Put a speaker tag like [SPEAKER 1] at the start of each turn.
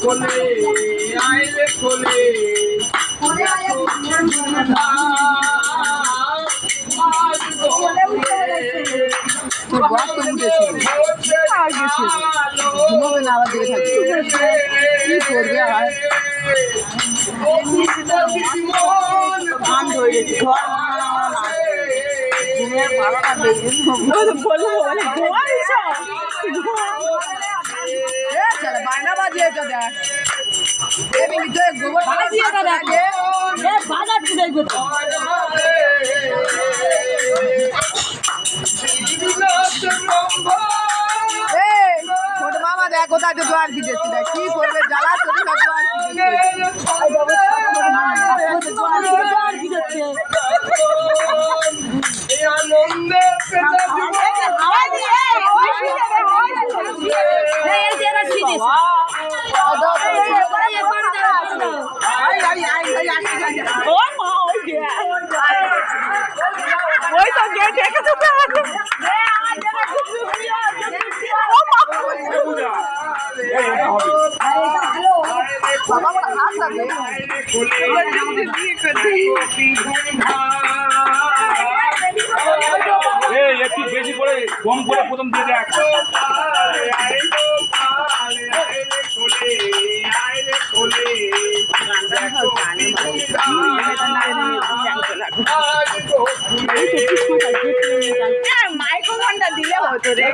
[SPEAKER 1] কোলে আইলে কোলে
[SPEAKER 2] ঘুমাবে না, আবার দেখে থাকবে কি করবে। আর গান ধরেছে ঘর ঘুমের ভালো লাগবে বলবো বায়না বাজিয়েছো দেখ গোবর বাজিয়ে দেখে বাজার কোথায় করতো ছোট মামা দেখ কোথায় তো জোয়ার দিতেছি দেখ কি করবে জ্বালা ছোট জোয়ার দিতেছে ওই তো গেট দেখে তো
[SPEAKER 1] একটু বেশি করে কম করে প্রথম দিয়ে দেখ
[SPEAKER 2] মাইক্রোফোনটা দিলে হতো রে